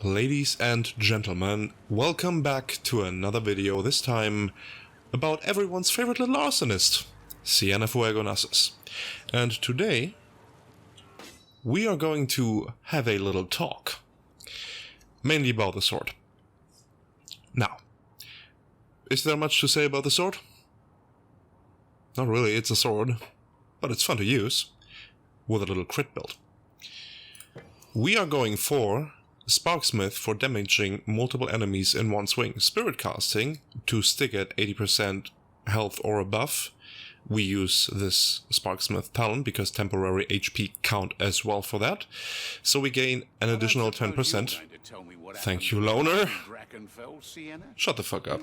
Ladies and gentlemen, welcome back to another video, this time about everyone's favorite little arsonist, Sienna Fuegonasus. And today we are going to have a little talk, mainly about the sword. Now, is there much to say about the sword? Not really, it's a sword, but it's fun to use, with a little crit build. We are going for Sparksmith for damaging multiple enemies in one swing. Spirit casting to stick at 80% health or above. We use this Sparksmith talent because temporary HP count as well for that. So we gain an additional 10%. Thank you, Loner. Shut the fuck up.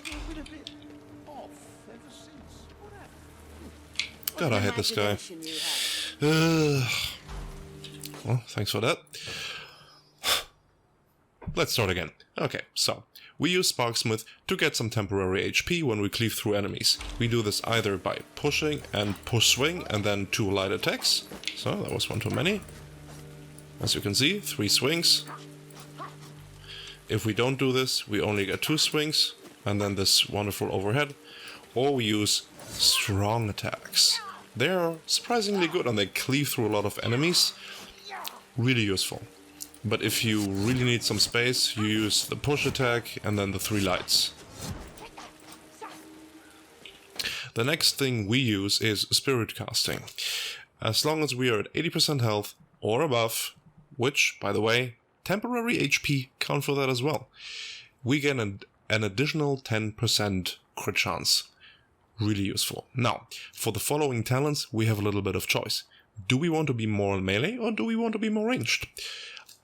God, I hate this guy. Well, thanks for that. Let's start again. Okay, so we use Sparksmith to get some temporary HP when we cleave through enemies. We do this either by pushing and push swing and then 2 light attacks. So that was one too many. As you can see, 3 swings. If we don't do this, we only get 2 swings and then this wonderful overhead. Or we use strong attacks. They are surprisingly good and they cleave through a lot of enemies. Really useful. But if you really need some space, you use the push attack and then the 3 lights. The next thing we use is spirit casting. As long as we are at 80% health or above, which, by the way, temporary HP count for that as well, we get an additional 10% crit chance. Really useful. Now, for the following talents, we have a little bit of choice. Do we want to be more melee or do we want to be more ranged?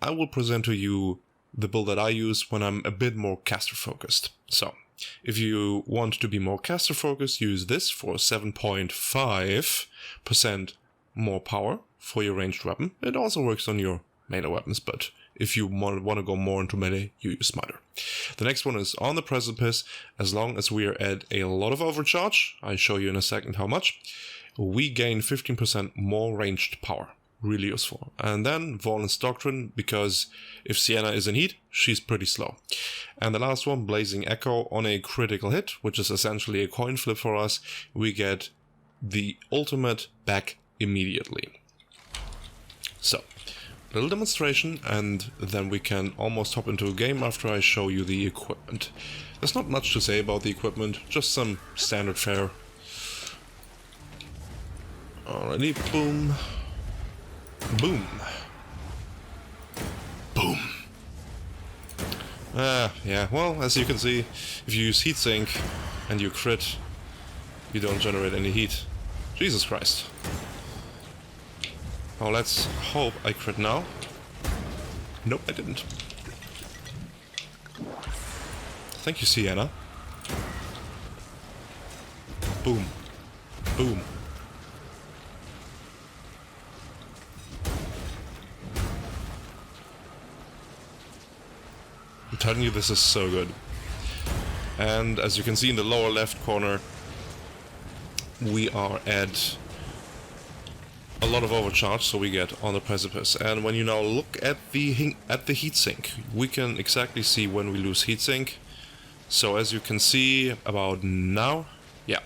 I will present to you the build that I use when I'm a bit more caster focused. So, if you want to be more caster focused, use this for 7.5% more power for your ranged weapon. It also works on your melee weapons, but if you want to go more into melee, you use Smiter. The next one is on the precipice. As long as we are at a lot of overcharge, I'll show you in a second how much, we gain 15% more ranged power. Really useful. And then Volan's Doctrine, because if Sienna is in heat, she's pretty slow. And the last one, Blazing Echo, on a critical hit, which is essentially a coin flip for us, we get the ultimate back immediately. So, little demonstration, and then we can almost hop into a game after I show you the equipment. There's not much to say about the equipment, just some standard fare. Alrighty, boom. Boom. Boom. Yeah, well, as you can see, if you use heatsink and you crit, you don't generate any heat. Jesus Christ. Oh, let's hope I crit now. Nope, I didn't. Thank you, Sienna. Boom. Boom. I'm telling you, this is so good. And as you can see in the lower left corner, we are at a lot of overcharge, so we get on the precipice. And when you now look at the heatsink, we can exactly see when we lose heatsink. So as you can see about now, yeah.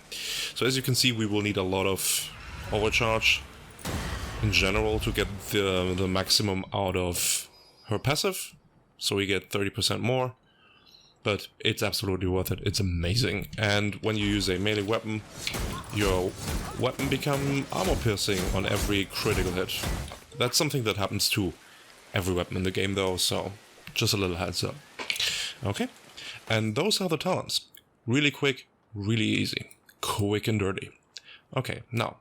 So as you can see, we will need a lot of overcharge in general to get the maximum out of her passive. So we get 30% more, but it's absolutely worth it. It's amazing. And when you use a melee weapon, your weapon becomes armor piercing on every critical hit. That's something that happens to every weapon in the game though, so just a little heads up. Okay, and those are the talents. Really quick, really easy. Quick and dirty. Okay, now,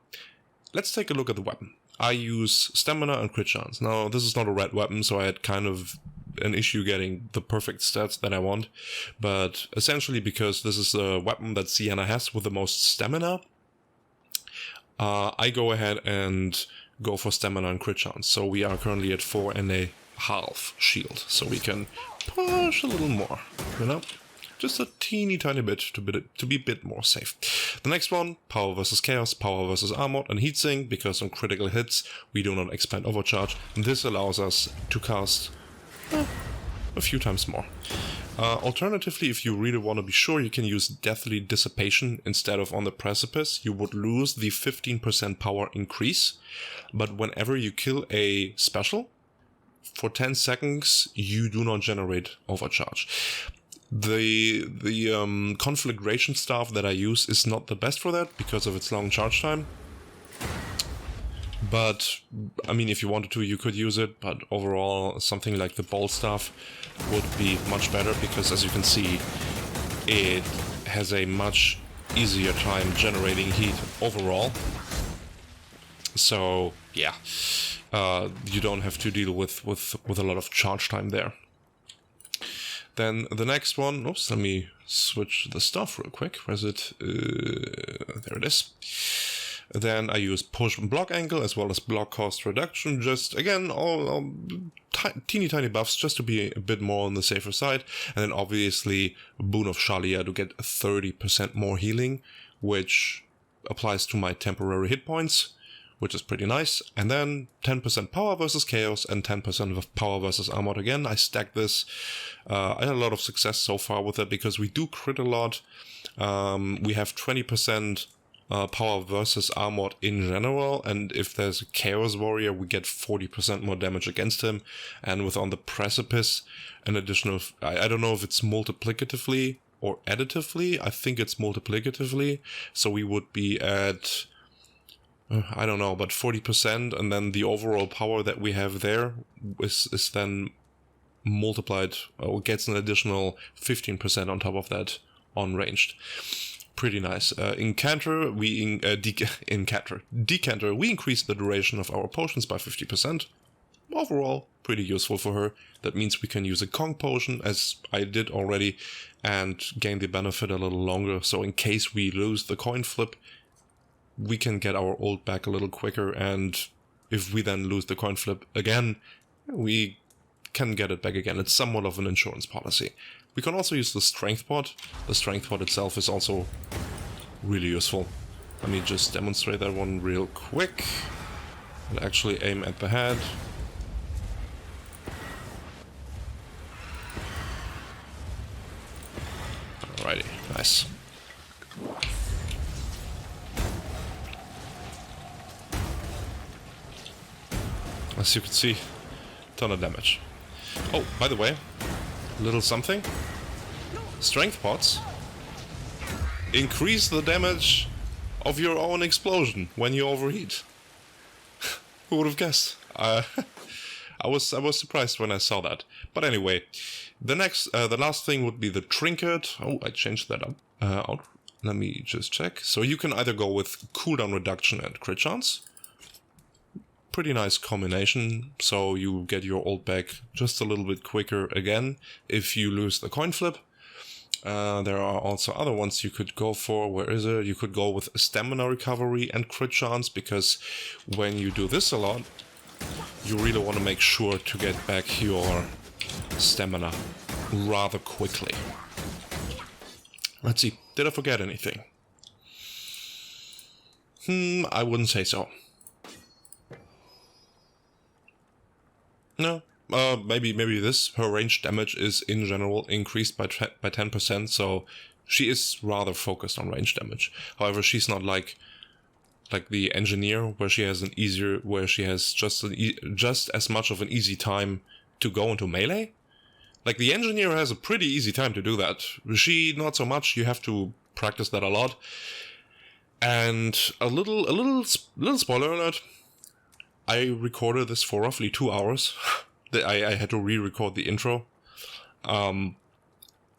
let's take a look at the weapon. I use stamina and crit chance. Now, this is not a red weapon, so I had kind of an issue getting the perfect stats that I want, but essentially because this is a weapon that Sienna has with the most stamina, I go ahead and go for stamina and crit chance. So we are currently at 4.5 shield, so we can push a little more, you know, just a teeny tiny bit to be a bit more safe. The next one, power versus chaos, power versus armored, and heatsink, because on critical hits we do not expend overcharge, and this allows us to cast a few times more. Alternatively, if you really want to be sure, you can use Deathly Dissipation instead of On the Precipice. You would lose the 15% power increase, but whenever you kill a special, for 10 seconds, you do not generate overcharge. The Conflagration Staff that I use is not the best for that because of its long charge time. But, I mean, if you wanted to, you could use it, but overall, something like the Bolt Staff would be much better because, as you can see, it has a much easier time generating heat overall. So, yeah, you don't have to deal with a lot of charge time there. Then the next one, oops, let me switch the stuff real quick. Where's it? There it is. Then I use push and block angle as well as block cost reduction. Just, again, all teeny tiny buffs just to be a bit more on the safer side. And then obviously Boon of Shalia to get 30% more healing, which applies to my temporary hit points, which is pretty nice. And then 10% power versus chaos and 10% of power versus armored again. I stacked this. I had a lot of success so far with it because we do crit a lot. We have 20% power versus armored in general, and if there's a Chaos Warrior, we get 40% more damage against him, and with On the Precipice, an additional, I don't know if it's multiplicatively or additively, I think it's multiplicatively, so we would be at, I don't know, but 40%, and then the overall power that we have there is then multiplied, or gets an additional 15% on top of that on ranged. Pretty nice. In Decanter, we increase the duration of our potions by 50%. Overall, pretty useful for her. That means we can use a Kong potion, as I did already, and gain the benefit a little longer. So in case we lose the coin flip, we can get our ult back a little quicker, and if we then lose the coin flip again, we can get it back again. It's somewhat of an insurance policy. We can also use the Strength Pot. The Strength Pot itself is also really useful. Let me just demonstrate that one real quick. And actually aim at the head. Alrighty, nice. As you can see, ton of damage. Oh, by the way, little something. Strength pots increase the damage of your own explosion when you overheat. Who would have guessed? I was surprised when I saw that. But anyway, the last thing would be the trinket. Oh, I changed that up. Out. Let me just check. So you can either go with cooldown reduction and crit chance. Pretty nice combination, so you get your ult back just a little bit quicker again if you lose the coin flip. There are also other ones you could go for. Where is it? You could go with stamina recovery and crit chance, because when you do this a lot, you really want to make sure to get back your stamina rather quickly. Let's see, did I forget anything? I wouldn't say so. No, maybe this. Her range damage is in general increased by 10%, so she is rather focused on range damage. However, she's not like the engineer, where she has just as much of an easy time to go into melee. Like, the engineer has a pretty easy time to do that. She, not so much. You have to practice that a lot. And a little spoiler alert. I recorded this for roughly 2 hours. I had to re-record the intro.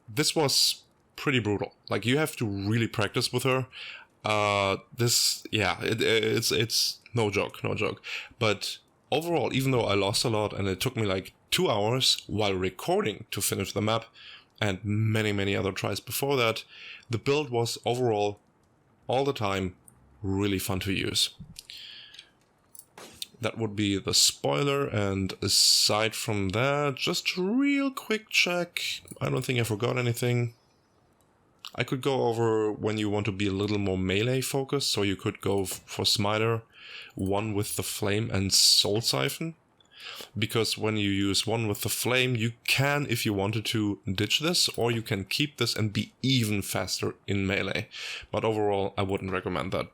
This was pretty brutal. Like, you have to really practice with her. It's no joke. But overall, even though I lost a lot and it took me like 2 hours while recording to finish the map, and many other tries before that, the build was overall, all the time, really fun to use. That would be the spoiler, and aside from that, just a real quick check. I don't think I forgot anything. I could go over when you want to be a little more melee focused, so you could go for Smiter, one with the Flame and Soul Siphon. because when you use one with the flame, you can, if you wanted to, ditch this, or you can keep this and be even faster in melee. But overall, I wouldn't recommend that.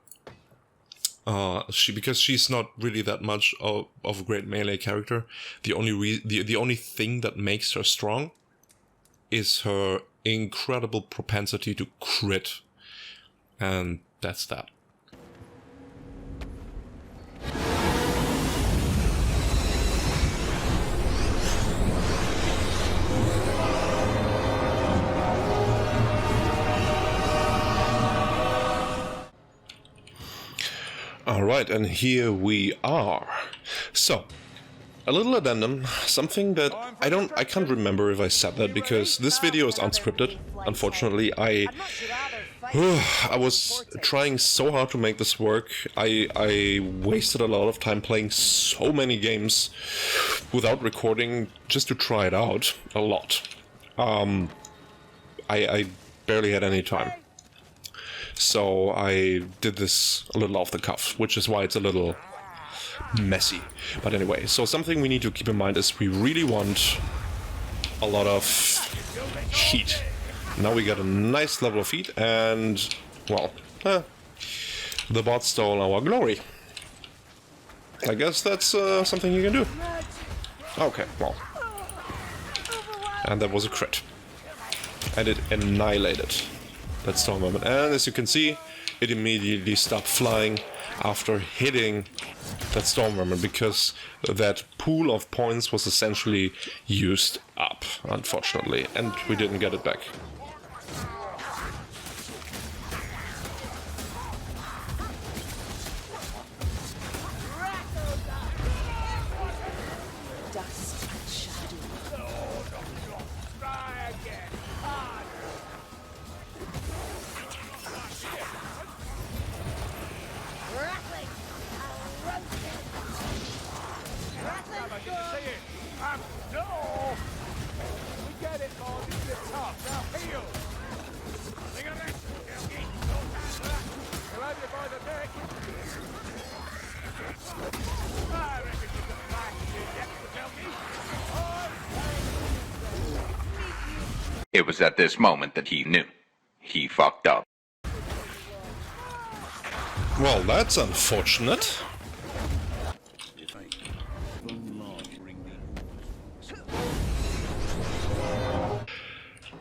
Because she's not really that much of a great melee character. The only thing that makes her strong is her incredible propensity to crit, and that's that. Alright, and here we are. So, a little addendum, something that I can't remember if I said that, because this video is unscripted. Unfortunately, I was trying so hard to make this work. I wasted a lot of time playing so many games without recording just to try it out. A lot. I barely had any time. So I did this a little off the cuff, which is why it's a little messy. But anyway, so something we need to keep in mind is we really want a lot of heat. Now we got a nice level of heat, and, well, the bot stole our glory. I guess that's something you can do. Okay, well. And that was a crit. And it annihilated that storm moment. And as you can see, it immediately stopped flying after hitting that storm vermin, because that pool of points was essentially used up, unfortunately, and we didn't get it back. It was at this moment that he knew. He fucked up. Well, that's unfortunate.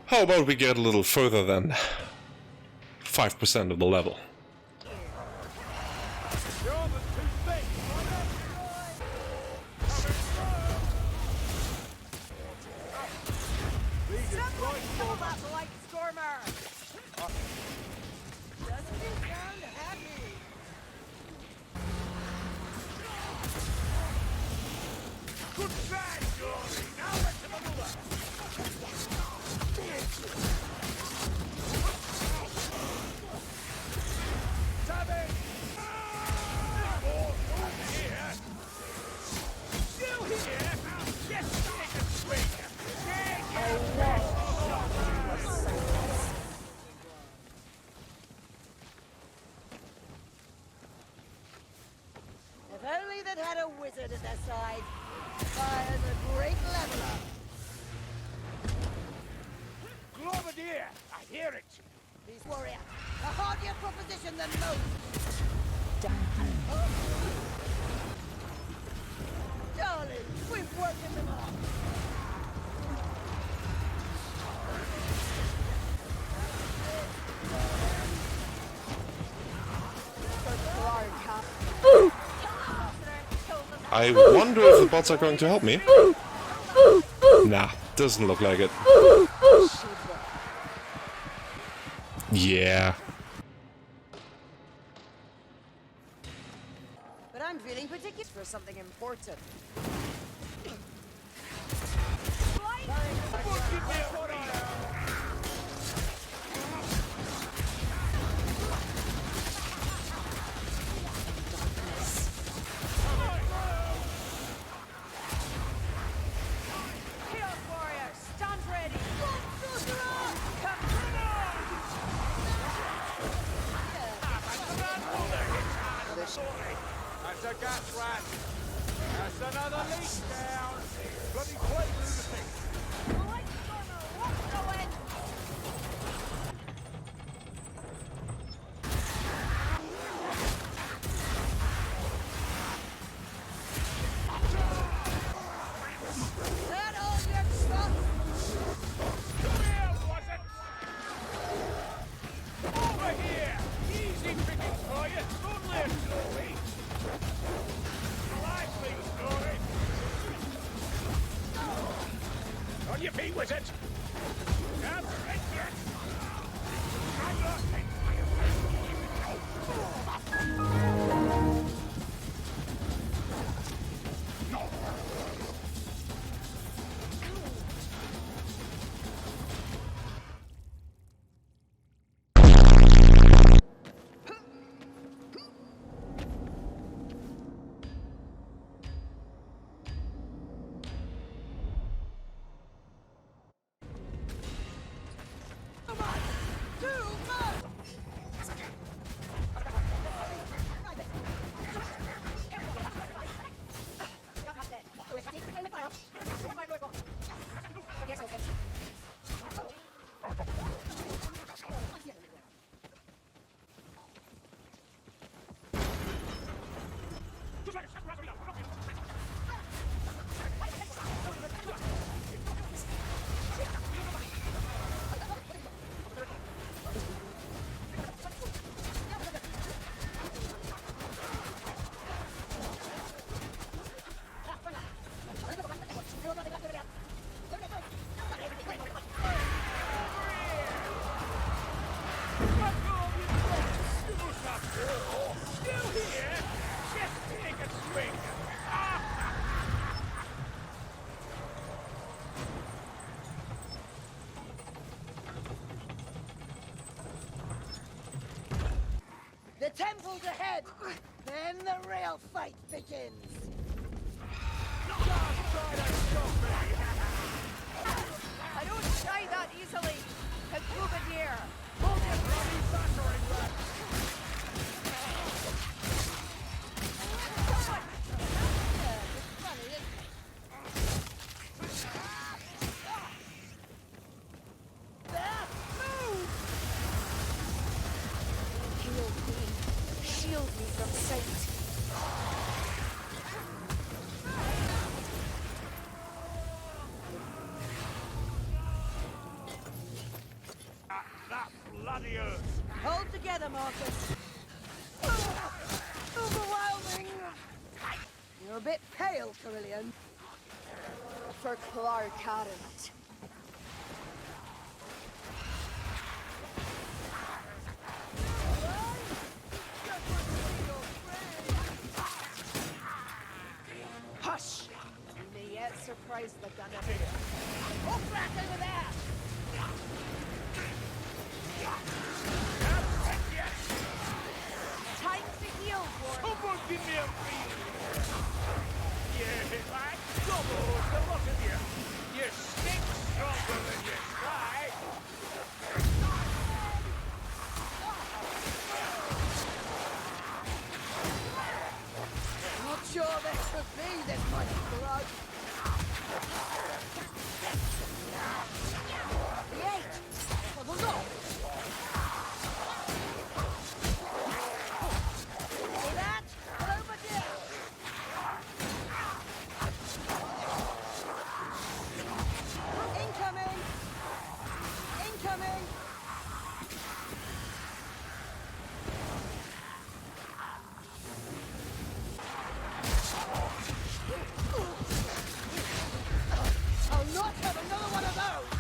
How about we get a little further than 5% of the level? Had a wizard at their side. Fire's a great leveler. Globadier! I hear it! Please, warrior. A hardier proposition than most. Darling, we've woken them up. I wonder if the bots are going to help me. Nah, doesn't look like it. Yeah. But I'm feeling particular for something important. That's a gas rat! That's another Yippee, wizard! The temple's ahead! Then the real fight begins! I don't die that easily. Conclude Hold it, bloody battering ram! Heal me. Shield me from sight. That bloody earth! Hold together, Marcus! Overwhelming! You're a bit pale, Carillion. For Clark Adamant. Hush! You may yet surprise the gunner. Oh, crack over there! Time to heal, Warren. Someone give me a breathe! Yeah, lad! Double the lot of you! You stick stronger than you try! Not sure there should be this much blood. The 8 for the Lord. See that? Over there. Incoming. Incoming. I'll not have another one of those!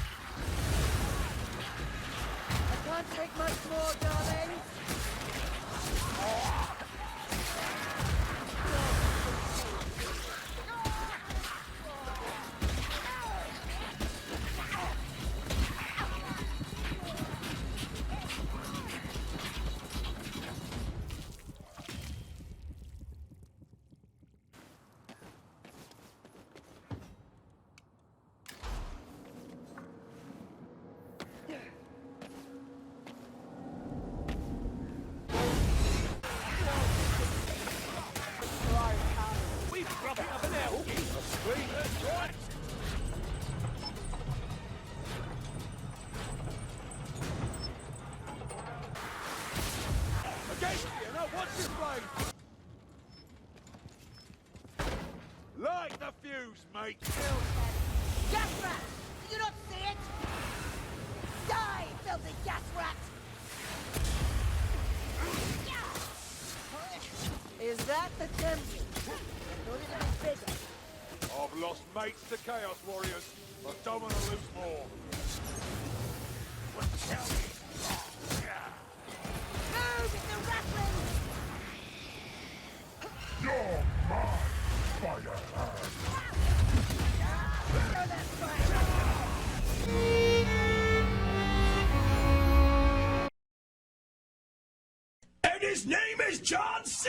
I can't take much more, darling. We've dropped up an elk! Sweet, that's right! Against you, now what's your flame? Light the fuse, mate! Gas rat! Do you not see it? Die, filthy gas rat! Is that the temple? Or is it bigger? I've lost mates to Chaos Warriors. I don't want to lose His name is John C.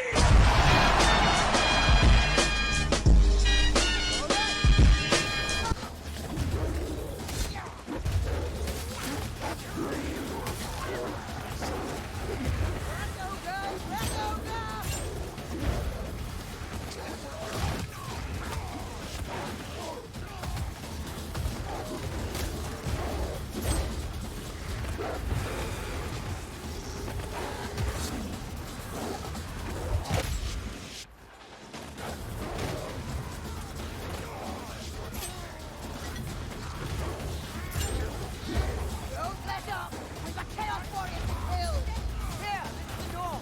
Don't let up! We've got Chaos Warriors to kill! Here, this is the door!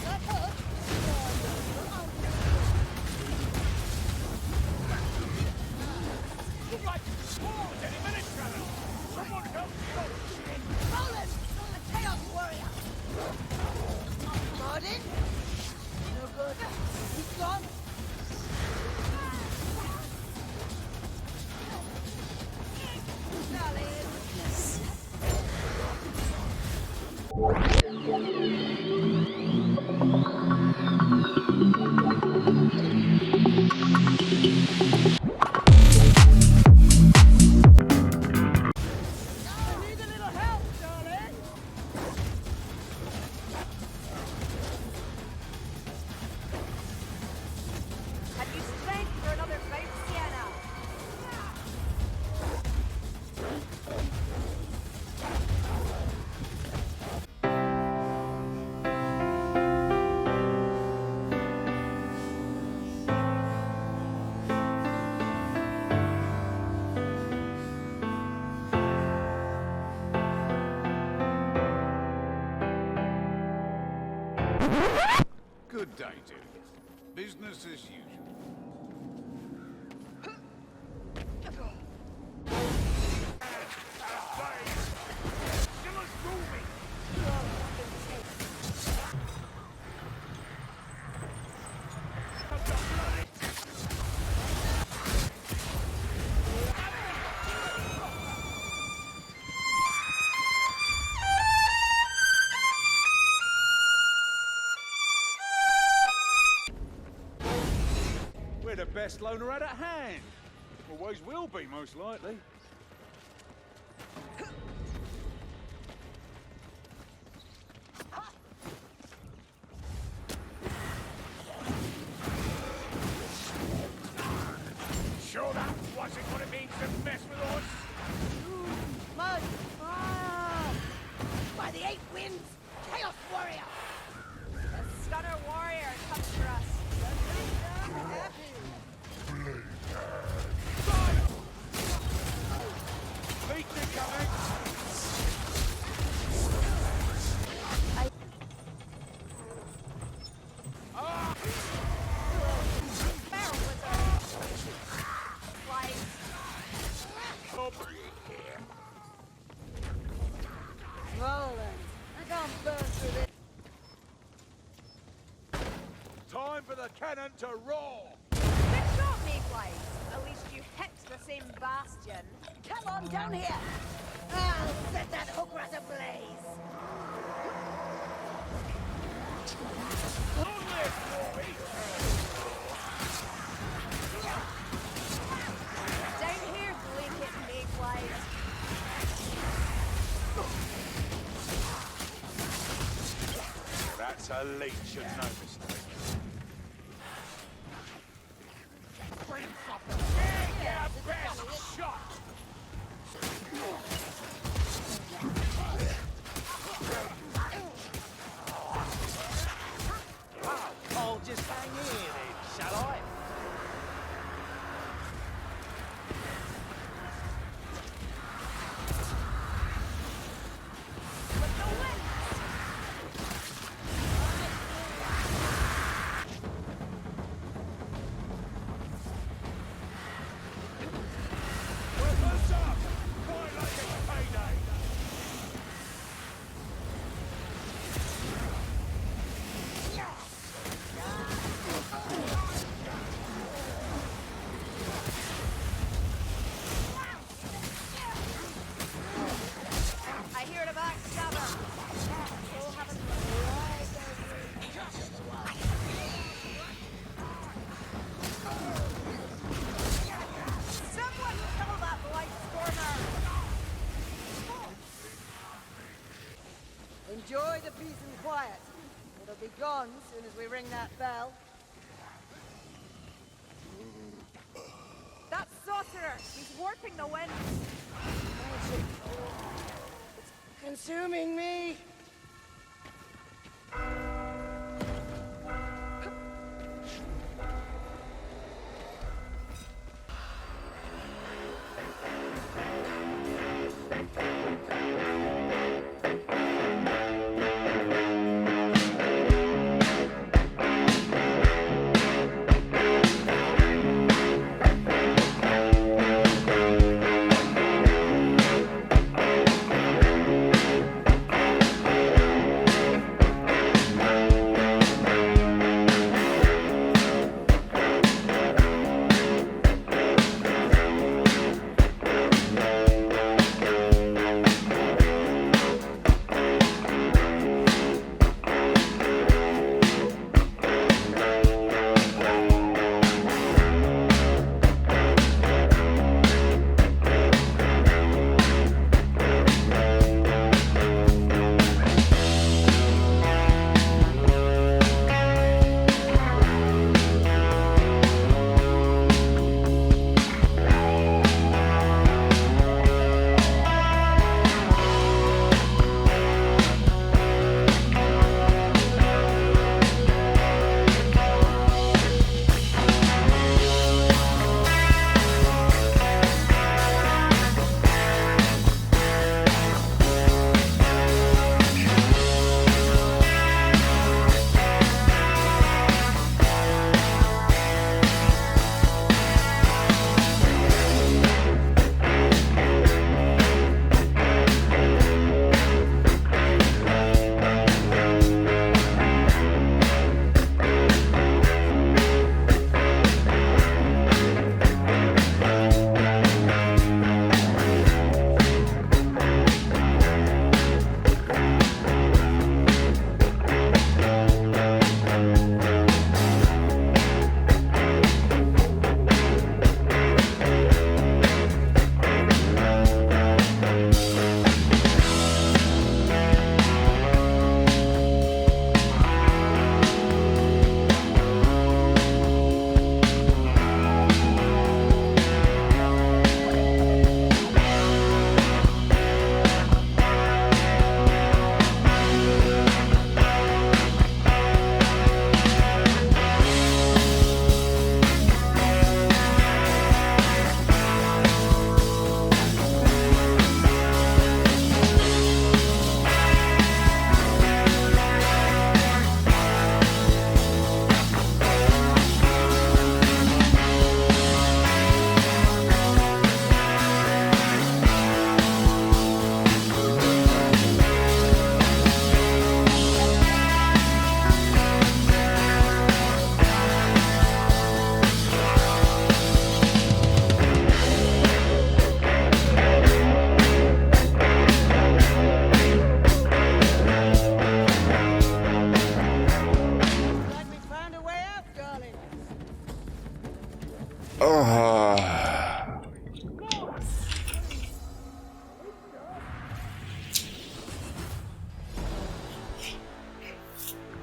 Let us! Look like swarms any minute, Grater. Someone help stop shit. Roland! The Chaos Warrior! Martin? No good. He's gone. I need a little help, darling! Have you strength for another fight, Sienna? Good day, dude. Business as usual. Still us moving. We're the best loner out at hand. Always will be, most likely. Sure that wasn't what it means to mess with us? Mud! Fire! By the 8 winds! Chaos Warrior! The Stunner Warrior comes for us. Leech incoming! Barrel Wizard. Like, Roland! I can't burn through this. Time for the cannon to roar! good shot, Mayflies. At least you hit the same bastion. Come on down here! I'll set that hook rat ablaze! Down here, blanket Mayflies. That's a leech and no mistake. Best shot! I'll just hang here then, shall I? With the wind. gone soon as we ring that bell. That sorcerer! He's warping the wind! Magic. It's consuming me.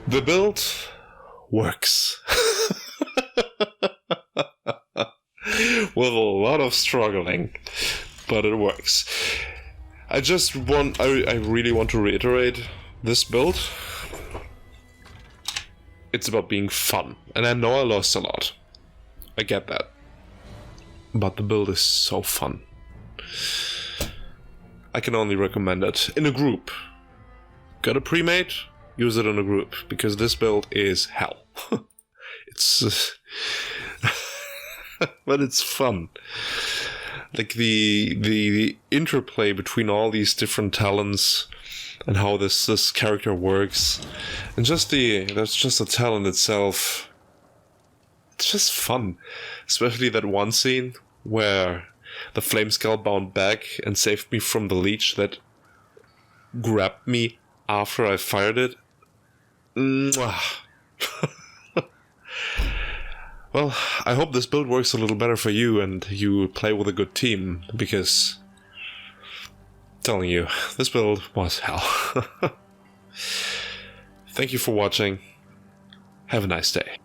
The build works. With a lot of struggling, but it works. I really want to reiterate this build. It's about being fun, and I know I lost a lot. I get that. But the build is so fun. I can only recommend it in a group. Got a pre-made? Use it in a group, because this build is hell. It's... but it's fun. Like the interplay between all these different talents and how this character works, and that's just the talent itself. It's just fun, especially that one scene where the Flameskull bounced back and saved me from the leech that grabbed me after I fired it. Mwah. Well, I hope this build works a little better for you and you play with a good team, because I'm telling you, this build was hell. Thank you for watching. Have a nice day.